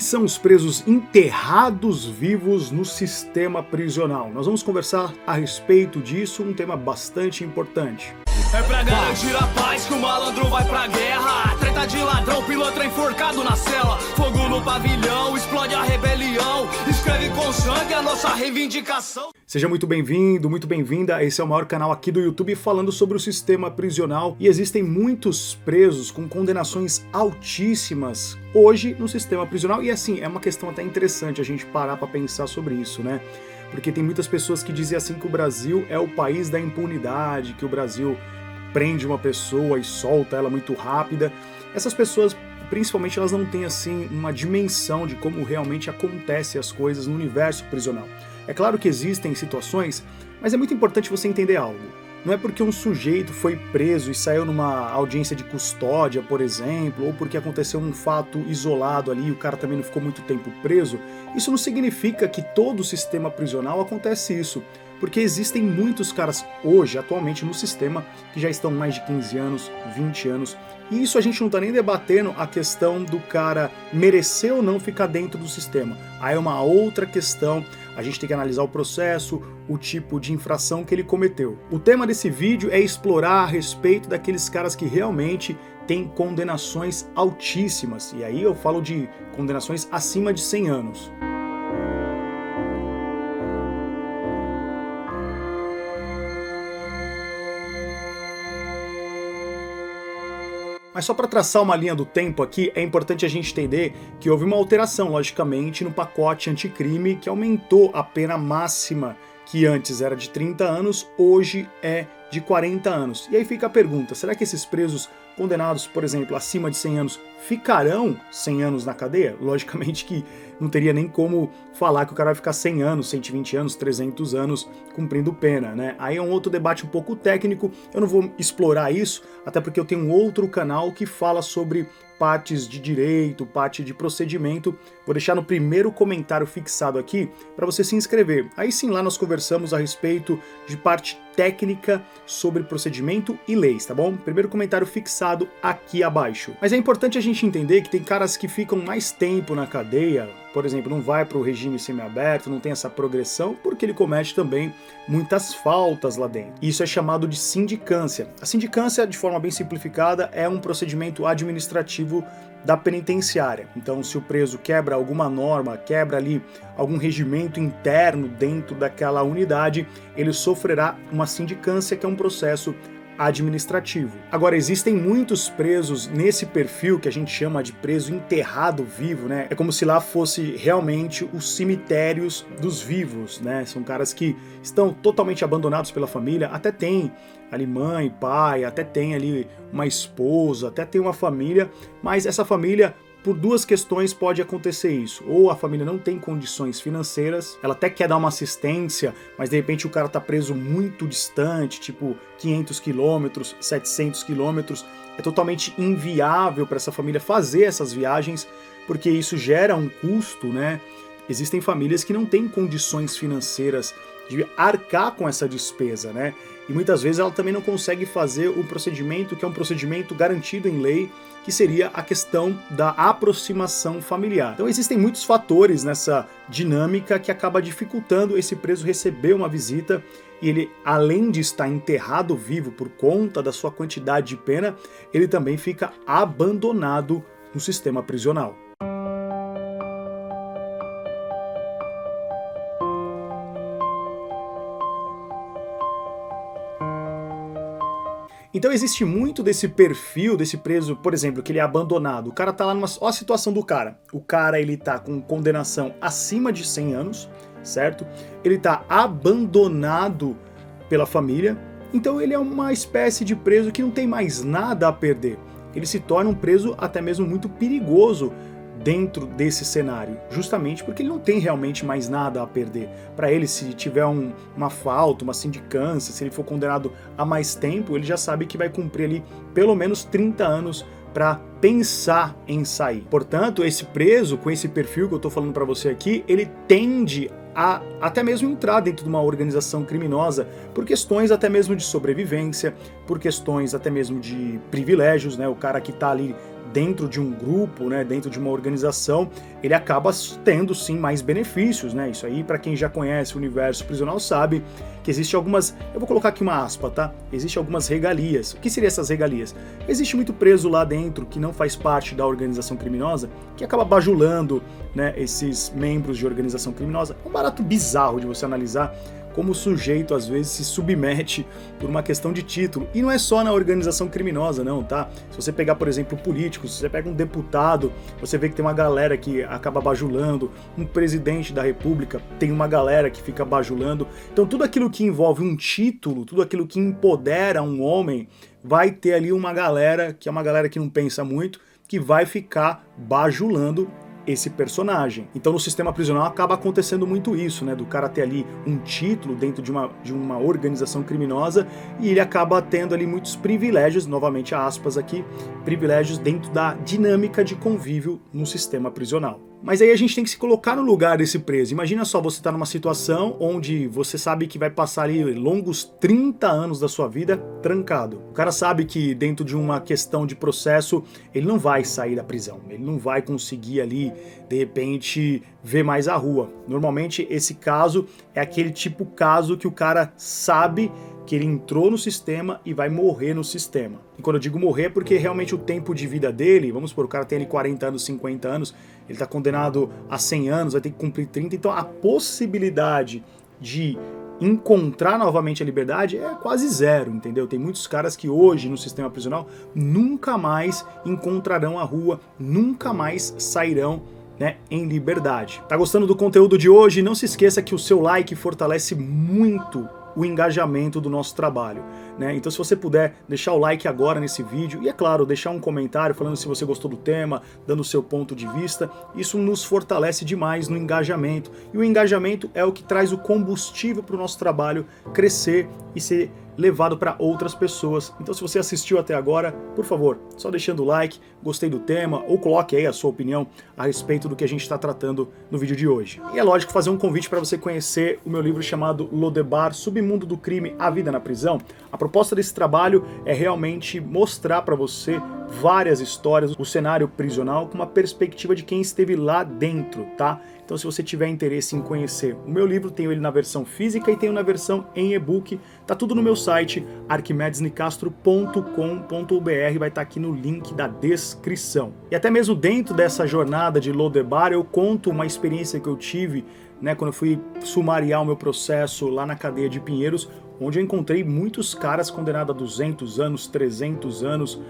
são os presos enterrados vivos no sistema prisional? Nós vamos conversar a respeito disso, um tema bastante importante. É pra garantir a paz que o malandro vai pra guerra. Treta de ladrão, pilantra enforcado na cela. Fogo no pavilhão, explode a rebelião. Escreve com sangue a nossa reivindicação. Seja muito bem-vindo, muito bem-vinda. Esse é o maior canal aqui do YouTube falando sobre o sistema prisional. E existem muitos presos com condenações altíssimas hoje no sistema prisional. E assim, é uma questão até interessante a gente parar pra pensar sobre isso, né? Porque tem muitas pessoas que dizem assim que o Brasil é o país da impunidade, que o Brasil prende uma pessoa e solta ela muito rápida. Essas pessoas, principalmente, elas não têm assim uma dimensão de como realmente acontecem as coisas no universo prisional. É claro que existem situações, mas é muito importante você entender algo. Não é porque um sujeito foi preso e saiu numa audiência de custódia, por exemplo, ou porque aconteceu um fato isolado ali e o cara também não ficou muito tempo preso, isso não significa que todo o sistema prisional acontece isso. Porque existem muitos caras hoje, atualmente, no sistema, que já estão mais de 15 anos, 20 anos, e isso a gente não tá nem debatendo a questão do cara merecer ou não ficar dentro do sistema. Aí é uma outra questão, a gente tem que analisar o processo, o tipo de infração que ele cometeu. O tema desse vídeo é explorar a respeito daqueles caras que realmente têm condenações altíssimas, e aí eu falo de condenações acima de 100 anos. Mas só para traçar uma linha do tempo aqui, é importante a gente entender que houve uma alteração, logicamente, no pacote anticrime que aumentou a pena máxima, que antes era de 30 anos, hoje é de 40 anos. E aí fica a pergunta, será que esses presos condenados, por exemplo, acima de 100 anos, ficarão 100 anos na cadeia? Logicamente que não teria nem como falar que o cara vai ficar 100 anos, 120 anos, 300 anos cumprindo pena, né? Aí é um outro debate um pouco técnico, eu não vou explorar isso, até porque eu tenho um outro canal que fala sobre partes de direito, parte de procedimento. Vou deixar no primeiro comentário fixado aqui para você se inscrever. Aí sim, lá nós conversamos a respeito de parte técnica sobre procedimento e leis, tá bom? Primeiro comentário fixado aqui abaixo. Mas é importante a gente entender que tem caras que ficam mais tempo na cadeia, por exemplo, não vai para o regime semiaberto, não tem essa progressão, porque ele comete também muitas faltas lá dentro. Isso é chamado de sindicância. A sindicância, de forma bem simplificada, é um procedimento administrativo da penitenciária. Então, se o preso quebra alguma norma, quebra ali algum regimento interno dentro daquela unidade, ele sofrerá uma sindicância, que é um processo administrativo. Agora, existem muitos presos nesse perfil que a gente chama de preso enterrado vivo, né? É como se lá fosse realmente os cemitérios dos vivos, né? São caras que estão totalmente abandonados pela família, até tem ali mãe, pai, até tem ali uma esposa, até tem uma família, mas essa família, por duas questões pode acontecer isso. Ou a família não tem condições financeiras, ela até quer dar uma assistência, mas de repente o cara tá preso muito distante, tipo 500 quilômetros, 700 quilômetros, é totalmente inviável para essa família fazer essas viagens, porque isso gera um custo, né? Existem famílias que não têm condições financeiras de arcar com essa despesa, né? E muitas vezes ela também não consegue fazer o procedimento que é um procedimento garantido em lei, que seria a questão da aproximação familiar. Então existem muitos fatores nessa dinâmica que acaba dificultando esse preso receber uma visita, e ele, além de estar enterrado vivo por conta da sua quantidade de pena, ele também fica abandonado no sistema prisional. Então existe muito desse perfil, desse preso, por exemplo, que ele é abandonado. O cara tá lá numa... Olha a situação do cara. O cara, ele tá com condenação acima de 100 anos, certo? Ele tá abandonado pela família. Então ele é uma espécie de preso que não tem mais nada a perder. Ele se torna um preso até mesmo muito perigoso dentro desse cenário, justamente porque ele não tem realmente mais nada a perder. Para ele, se tiver uma falta, uma sindicância, se ele for condenado a mais tempo, ele já sabe que vai cumprir ali pelo menos 30 anos para pensar em sair. Portanto, esse preso, com esse perfil que eu estou falando para você aqui, ele tende a até mesmo entrar dentro de uma organização criminosa por questões até mesmo de sobrevivência, por questões até mesmo de privilégios, né? O cara que está ali dentro de um grupo, né, dentro de uma organização, ele acaba tendo sim mais benefícios, né? Isso aí, para quem já conhece o universo prisional, sabe que existe algumas, eu vou colocar aqui uma aspa, tá? Existe algumas regalias. O que seriam essas regalias? Existe muito preso lá dentro que não faz parte da organização criminosa, que acaba bajulando, né, esses membros de organização criminosa. É um barato bizarro de você analisar como o sujeito às vezes se submete por uma questão de título. E não é só na organização criminosa, não, tá? Se você pegar, por exemplo, políticos, se você pega um deputado, você vê que tem uma galera que acaba bajulando, um presidente da república tem uma galera que fica bajulando. Então tudo aquilo que envolve um título, tudo aquilo que empodera um homem, vai ter ali uma galera, que é uma galera que não pensa muito, que vai ficar bajulando esse personagem. Então no sistema prisional acaba acontecendo muito isso, né, do cara ter ali um título dentro de uma organização criminosa e ele acaba tendo ali muitos privilégios, novamente aspas aqui, privilégios dentro da dinâmica de convívio no sistema prisional. Mas aí a gente tem que se colocar no lugar desse preso. Imagina só, você tá numa situação onde você sabe que vai passar ali longos 30 anos da sua vida trancado. O cara sabe que dentro de uma questão de processo, ele não vai sair da prisão. Ele não vai conseguir ali, de repente, ver mais a rua. Normalmente esse caso é aquele tipo caso que o cara sabe que ele entrou no sistema e vai morrer no sistema. E quando eu digo morrer é porque realmente o tempo de vida dele, vamos supor, o cara tem ali 40 anos, 50 anos, ele está condenado a 100 anos, vai ter que cumprir 30, então a possibilidade de encontrar novamente a liberdade é quase zero, entendeu? Tem muitos caras que hoje no sistema prisional nunca mais encontrarão a rua, nunca mais sairão, né, em liberdade. Tá gostando do conteúdo de hoje? Não se esqueça que o seu like fortalece muito o engajamento do nosso trabalho, né? Então se você puder deixar o like agora nesse vídeo e, é claro, deixar um comentário falando se você gostou do tema, dando o seu ponto de vista, isso nos fortalece demais no engajamento. E o engajamento é o que traz o combustível para o nosso trabalho crescer e ser levado para outras pessoas. Então se você assistiu até agora, por favor, só deixando o like, gostei do tema, ou coloque aí a sua opinião a respeito do que a gente está tratando no vídeo de hoje. E é lógico fazer um convite para você conhecer o meu livro chamado Lodebar, Submundo do Crime, A Vida na Prisão. A proposta desse trabalho é realmente mostrar para você várias histórias do cenário prisional com uma perspectiva de quem esteve lá dentro, tá? Então se você tiver interesse em conhecer o meu livro, tenho ele na versão física e tenho na versão em e-book, tá tudo no meu site arquimedesnicastro.com.br, vai estar aqui no link da descrição. E até mesmo dentro dessa jornada de Lodebar eu conto uma experiência que eu tive, né, quando eu fui sumariar o meu processo lá na cadeia de Pinheiros, onde eu encontrei muitos caras condenados a 200 anos, 300 anos,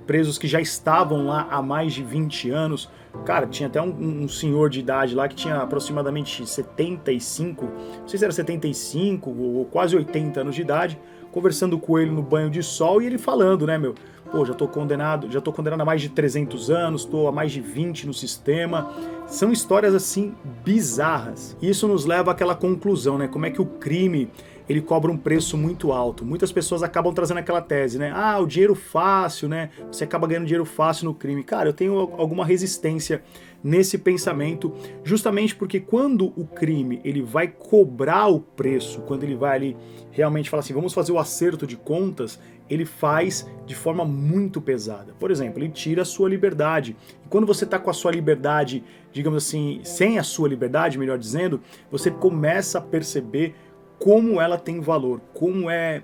presos que já estavam lá há mais de 20 anos. Cara, tinha até um senhor de idade lá que tinha aproximadamente 75, não sei se era 75 ou quase 80 anos de idade, conversando com ele no banho de sol e ele falando, né, meu, pô, já tô condenado há mais de 300 anos, tô há mais de 20 no sistema. São histórias assim bizarras. E isso nos leva àquela conclusão, né, como é que o crime ele cobra um preço muito alto. Muitas pessoas acabam trazendo aquela tese, né? Ah, o dinheiro fácil, né? Você acaba ganhando dinheiro fácil no crime. Cara, eu tenho alguma resistência nesse pensamento, justamente porque quando o crime ele vai cobrar o preço, quando ele vai ali realmente falar assim, vamos fazer o acerto de contas, ele faz de forma muito pesada. Por exemplo, ele tira a sua liberdade. E quando você está com a sua liberdade, digamos assim, sem a sua liberdade, melhor dizendo, você começa a perceber como ela tem valor, como é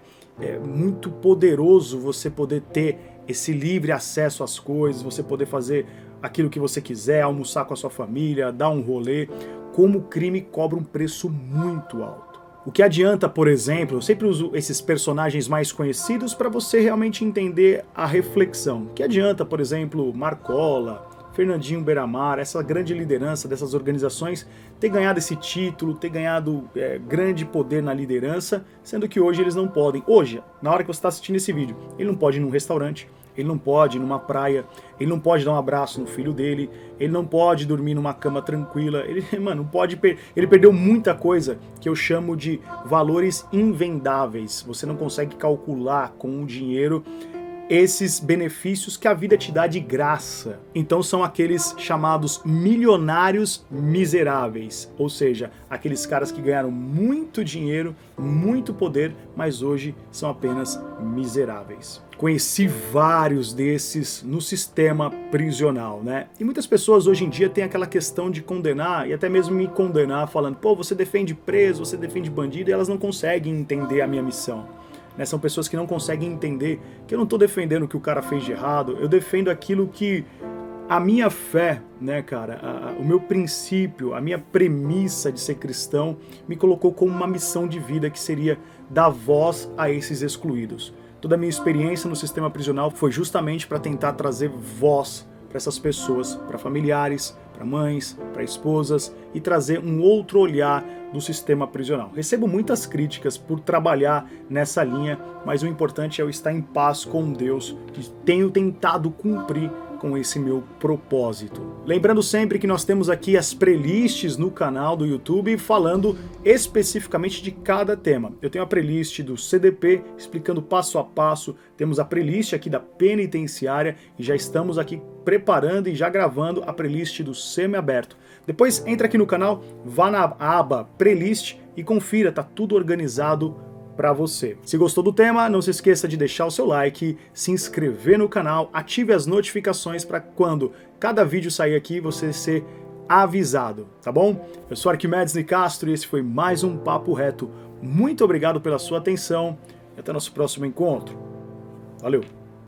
muito poderoso você poder ter esse livre acesso às coisas, você poder fazer aquilo que você quiser, almoçar com a sua família, dar um rolê, como o crime cobra um preço muito alto. O que adianta, por exemplo, eu sempre uso esses personagens mais conhecidos para você realmente entender a reflexão. O que adianta, por exemplo, Marcola, Fernandinho Beiramar, essa grande liderança dessas organizações, ter ganhado esse título, ter ganhado grande poder na liderança, sendo que hoje eles não podem. Hoje, na hora que você está assistindo esse vídeo, ele não pode ir num restaurante, ele não pode ir numa praia, ele não pode dar um abraço no filho dele, ele não pode dormir numa cama tranquila, ele perdeu muita coisa que eu chamo de valores invendáveis. Você não consegue calcular com o dinheiro esses benefícios que a vida te dá de graça. Então são aqueles chamados milionários miseráveis, ou seja, aqueles caras que ganharam muito dinheiro, muito poder, mas hoje são apenas miseráveis. Conheci vários desses no sistema prisional, né? E muitas pessoas hoje em dia têm aquela questão de condenar e até mesmo me condenar falando, pô, você defende preso, você defende bandido, e elas não conseguem entender a minha missão. Né? São pessoas que não conseguem entender que eu não estou defendendo o que o cara fez de errado, eu defendo aquilo que a minha fé, né, cara, o meu princípio, a minha premissa de ser cristão me colocou como uma missão de vida que seria dar voz a esses excluídos. Toda a minha experiência no sistema prisional foi justamente para tentar trazer voz para essas pessoas, para familiares, para mães, para esposas e trazer um outro olhar do sistema prisional. Recebo muitas críticas por trabalhar nessa linha, mas o importante é eu estar em paz com Deus, que tenho tentado cumprir com esse meu propósito. Lembrando sempre que nós temos aqui as playlists no canal do YouTube falando especificamente de cada tema. Eu tenho a playlist do CDP explicando passo a passo, temos a playlist aqui da penitenciária e já estamos aqui preparando e já gravando a playlist do semi-aberto. Depois entra aqui no canal, vá na aba playlist e confira, tá tudo organizado para você. Se gostou do tema, não se esqueça de deixar o seu like, se inscrever no canal, ative as notificações para quando cada vídeo sair aqui você ser avisado, tá bom? Eu sou Arquimedes Nicastro e esse foi mais um Papo Reto. Muito obrigado pela sua atenção e até nosso próximo encontro. Valeu!